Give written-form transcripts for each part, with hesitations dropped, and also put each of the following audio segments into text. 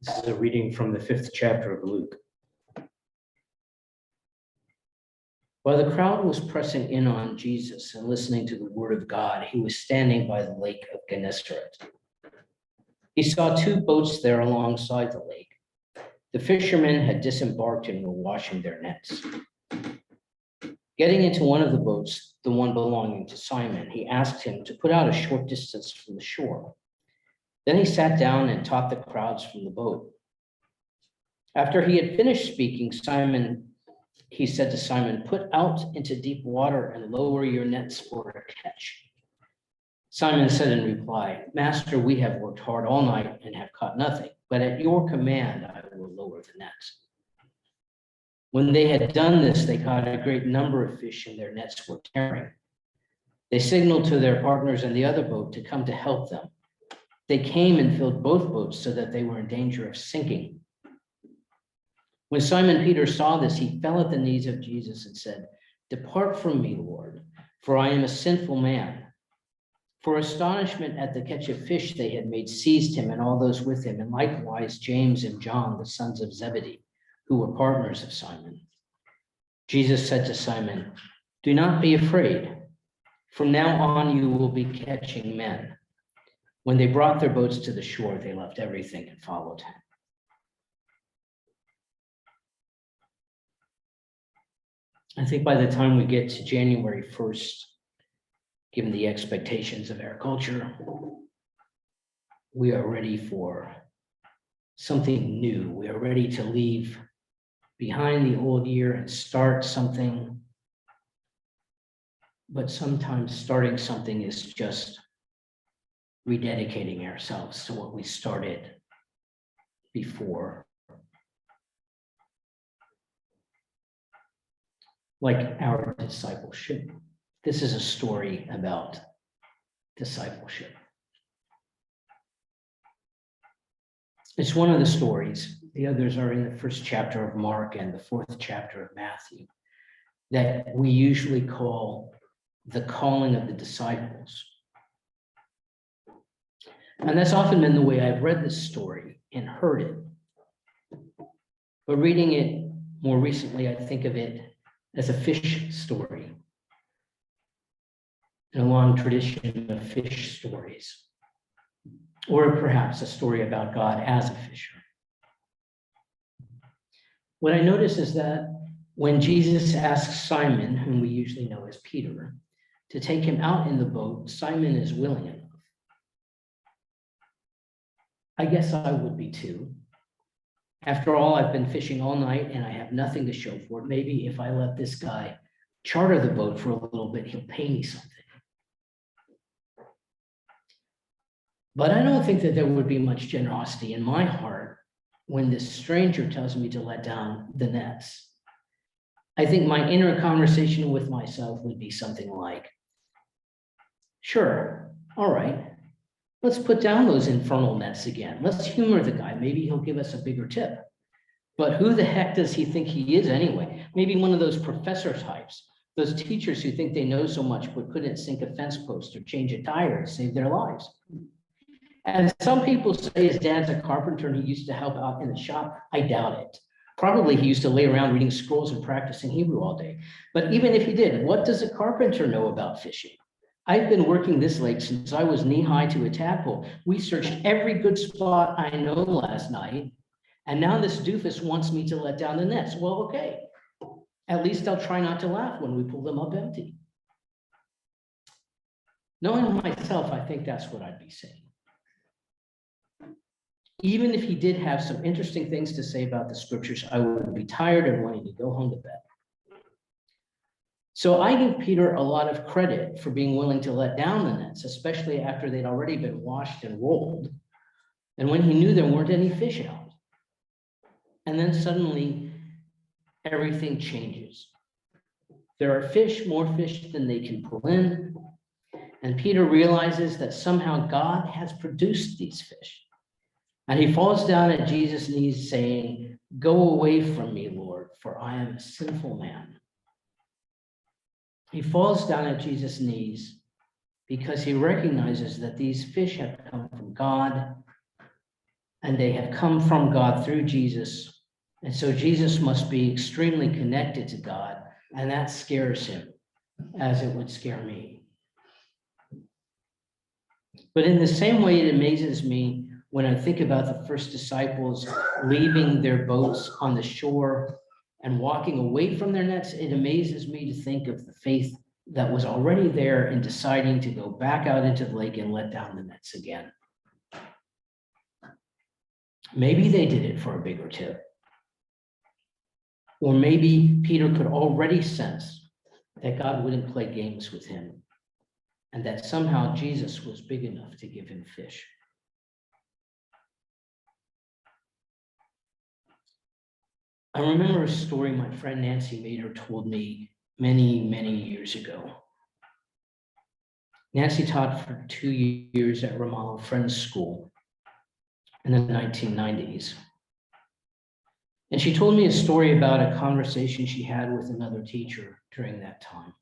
This is a reading from the 5th chapter of Luke. While the crowd was pressing in on Jesus and listening to the word of God, he was standing by the lake of Gennesaret. He saw two boats there alongside the lake. The fishermen had disembarked and were washing their nets. Getting into one of the boats, the one belonging to Simon, he asked him to put out a short distance from the shore. Then he sat down and taught the crowds from the boat. After he had finished speaking, he said to Simon, "Put out into deep water and lower your nets for a catch." Simon said in reply, "Master, we have worked hard all night and have caught nothing, but at your command I will lower the nets." When they had done this, they caught a great number of fish and their nets were tearing. They signaled to their partners in the other boat to come to help them. They came and filled both boats so that they were in danger of sinking. When Simon Peter saw this, he fell at the knees of Jesus and said, "Depart from me, Lord, for I am a sinful man." For astonishment at the catch of fish they had made seized him and all those with him, and likewise James and John, the sons of Zebedee, who were partners of Simon. Jesus said to Simon, "Do not be afraid. From now on you will be catching men." When they brought their boats to the shore, they left everything and followed him. I think by the time we get to January 1st, given the expectations of our culture, we are ready for something new. We are ready to leave behind the old year and start something. But sometimes starting something is just rededicating ourselves to what we started before. Like our discipleship. This is a story about discipleship. It's one of the stories, the others are in the 1st chapter of Mark and the 4th chapter of Matthew, that we usually call the calling of the disciples. And that's often been the way I've read this story and heard it. But reading it more recently, I think of it as a fish story, in a long tradition of fish stories, or perhaps a story about God as a fisher. What I notice is that when Jesus asks Simon, whom we usually know as Peter, to take him out in the boat, Simon is willing enough. I guess I would be too. After all, I've been fishing all night and I have nothing to show for it. Maybe if I let this guy charter the boat for a little bit, he'll pay me something. But I don't think that there would be much generosity in my heart when this stranger tells me to let down the nets. I think my inner conversation with myself would be something like, "Sure, all right, let's put down those infernal nets again. Let's humor the guy. Maybe he'll give us a bigger tip. But who the heck does he think he is anyway? Maybe one of those professor types, those teachers who think they know so much but couldn't sink a fence post or change a tire to save their lives." And some people say his dad's a carpenter and he used to help out in the shop. I doubt it. Probably he used to lay around reading scrolls and practicing Hebrew all day. But even if he did, what does a carpenter know about fishing? I've been working this lake since I was knee-high to a tadpole. We searched every good spot I know last night, and now this doofus wants me to let down the nets. Well, okay. At least I'll try not to laugh when we pull them up empty. Knowing myself, I think that's what I'd be saying. Even if he did have some interesting things to say about the scriptures, I would be tired and wanting to go home to bed. So I give Peter a lot of credit for being willing to let down the nets, especially after they'd already been washed and rolled, and when he knew there weren't any fish out. And then suddenly, everything changes. There are fish, more fish than they can pull in, and Peter realizes that somehow God has produced these fish. And he falls down at Jesus' knees saying, "Go away from me, Lord, for I am a sinful man." He falls down at Jesus' knees because he recognizes that these fish have come from God and they have come from God through Jesus. And so Jesus must be extremely connected to God, and that scares him, as it would scare me. But in the same way, it amazes me when I think about the first disciples leaving their boats on the shore and walking away from their nets. It amazes me to think of the faith that was already there in deciding to go back out into the lake and let down the nets again. Maybe they did it for a bigger tip. Or maybe Peter could already sense that God wouldn't play games with him, and that somehow Jesus was big enough to give him fish. I remember a story my friend Nancy Mader told me many, many years ago. Nancy taught for 2 years at Ramallah Friends School in the 1990s. And she told me a story about a conversation she had with another teacher during that time.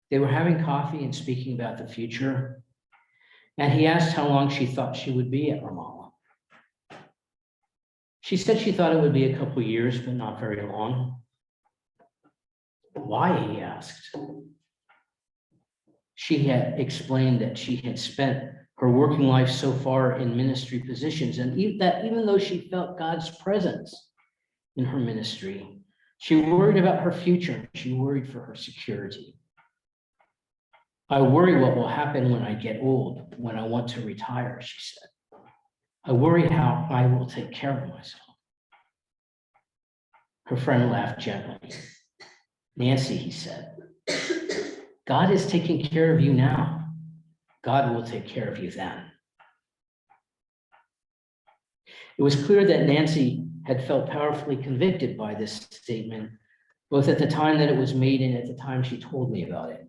They were having coffee and speaking about the future, and he asked how long she thought she would be at Ramallah. She said she thought it would be a couple of years, but not very long. Why, he asked. She had explained that she had spent her working life so far in ministry positions, and that even though she felt God's presence in her ministry, she worried about her future. She worried for her security. I worry what will happen when I get old, when I want to retire, she said. I worry how I will take care of myself. Her friend laughed gently. Nancy, he said, God is taking care of you now. God will take care of you then. It was clear that Nancy had felt powerfully convicted by this statement, both at the time that it was made and at the time she told me about it.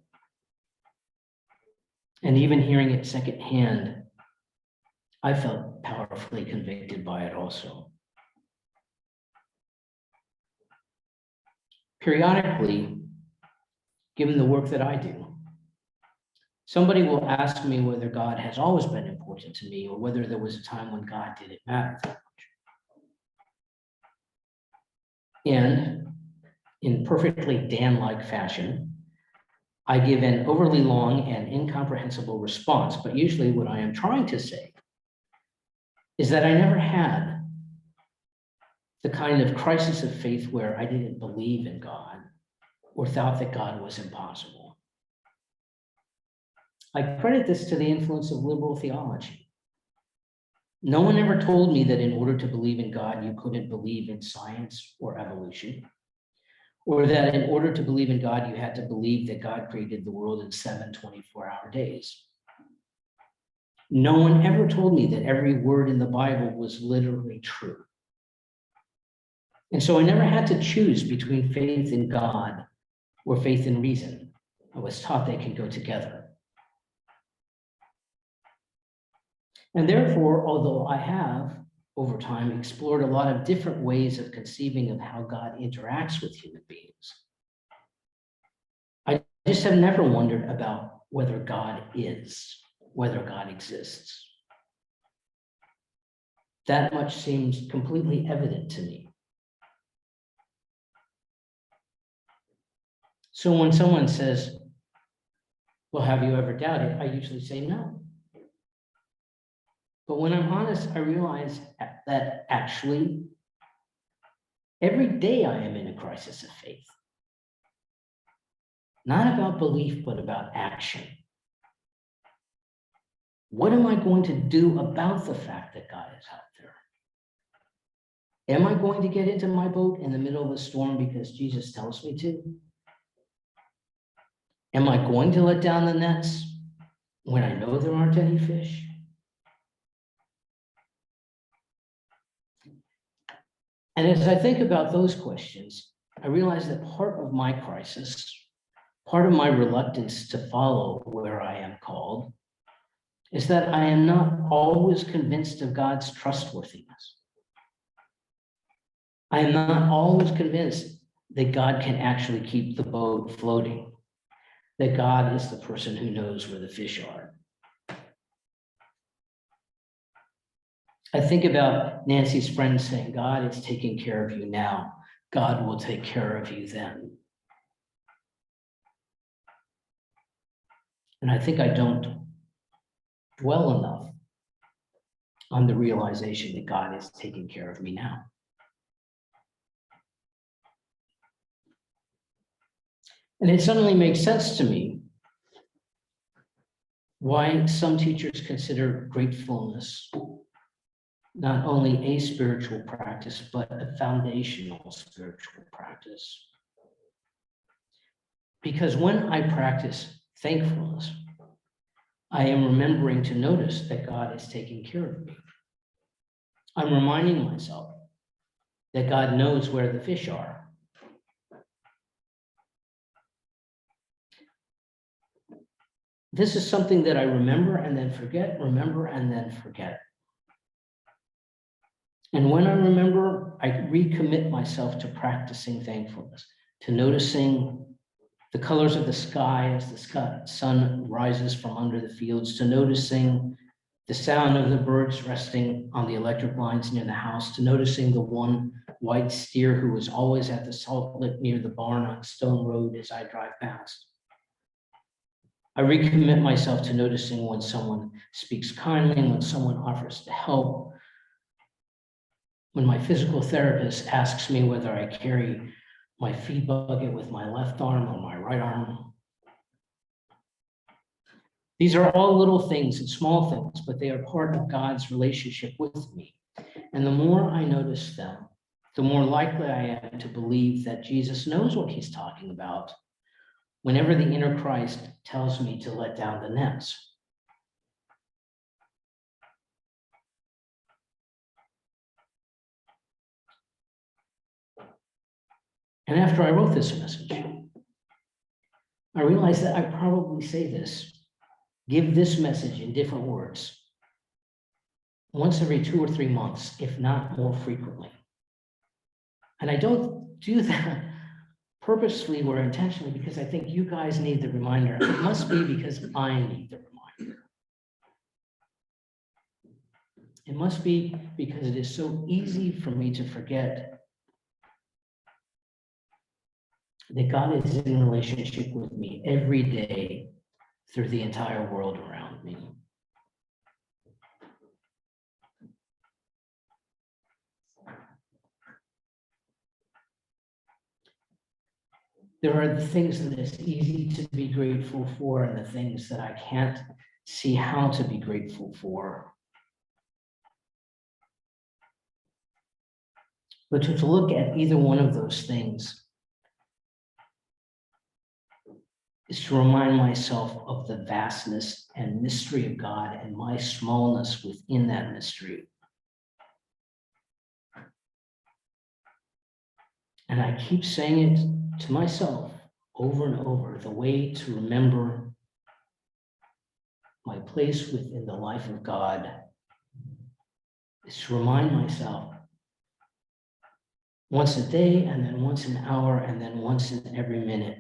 And even hearing it secondhand, I felt powerfully convicted by it also. Periodically, given the work that I do, somebody will ask me whether God has always been important to me or whether there was a time when God didn't matter that much. And in perfectly Dan-like fashion, I give an overly long and incomprehensible response, but usually what I am trying to say is that I never had the kind of crisis of faith where I didn't believe in God or thought that God was impossible. I credit this to the influence of liberal theology. No one ever told me that in order to believe in God, you couldn't believe in science or evolution, or that in order to believe in God, you had to believe that God created the world in 7 24-hour days. No one ever told me that every word in the Bible was literally true. And so I never had to choose between faith in God or faith in reason. I was taught they can go together. And therefore, although I have, over time, explored a lot of different ways of conceiving of how God interacts with human beings, I just have never wondered about whether God is, whether God exists. That much seems completely evident to me. So when someone says, well, have you ever doubted? I usually say no. But when I'm honest, I realize that actually every day I am in a crisis of faith. Not about belief, but about action. What am I going to do about the fact that God is out there? Am I going to get into my boat in the middle of a storm because Jesus tells me to? Am I going to let down the nets when I know there aren't any fish? And as I think about those questions, I realize that part of my crisis, part of my reluctance to follow where I am called, is that I am not always convinced of God's trustworthiness. I am not always convinced that God can actually keep the boat floating, that God is the person who knows where the fish are. I think about Nancy's friend saying, God is taking care of you now. God will take care of you then. And I think I don't dwell enough on the realization that God is taking care of me now. And it suddenly makes sense to me why some teachers consider gratefulness not only a spiritual practice, but a foundational spiritual practice. Because when I practice thankfulness, I am remembering to notice that God is taking care of me. I'm reminding myself that God knows where the fish are. This is something that I remember and then forget, remember and then forget. And when I remember, I recommit myself to practicing thankfulness, to noticing the colors of the sky as the sun rises from under the fields, to noticing the sound of the birds resting on the electric lines near the house, to noticing the one white steer who is always at the salt lick near the barn on Stone Road as I drive past. I recommit myself to noticing when someone speaks kindly, when someone offers to help, when my physical therapist asks me whether I carry my feed bucket with my left arm or my right arm. These are all little things and small things, but they are part of God's relationship with me. And the more I notice them, the more likely I am to believe that Jesus knows what he's talking about whenever the inner Christ tells me to let down the nets. And after I wrote this message, I realized that I probably say this, give this message in different words, once every 2 or 3 months, if not more frequently. And I don't do that purposefully or intentionally because I think you guys need the reminder. It must be because I need the reminder. It must be because it is so easy for me to forget that God is in relationship with me every day through the entire world around me. There are the things that it's easy to be grateful for and the things that I can't see how to be grateful for. But to look at either one of those things is to remind myself of the vastness and mystery of God and my smallness within that mystery. And I keep saying it to myself over and over. The way to remember my place within the life of God is to remind myself once a day, and then once an hour, and then once in every minute,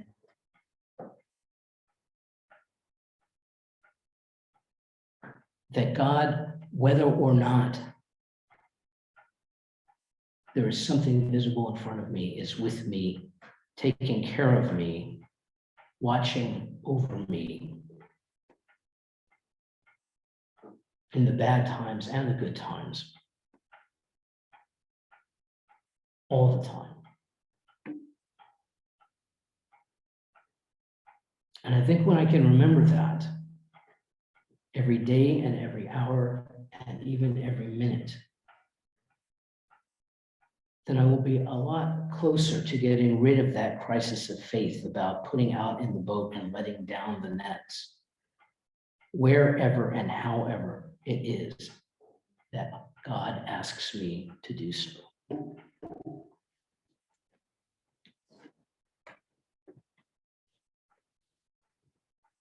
that God, whether or not there is something visible in front of me, is with me, taking care of me, watching over me in the bad times and the good times, all the time. And I think when I can remember that every day and every hour and even every minute, then I will be a lot closer to getting rid of that crisis of faith about putting out in the boat and letting down the nets, wherever and however it is that God asks me to do so.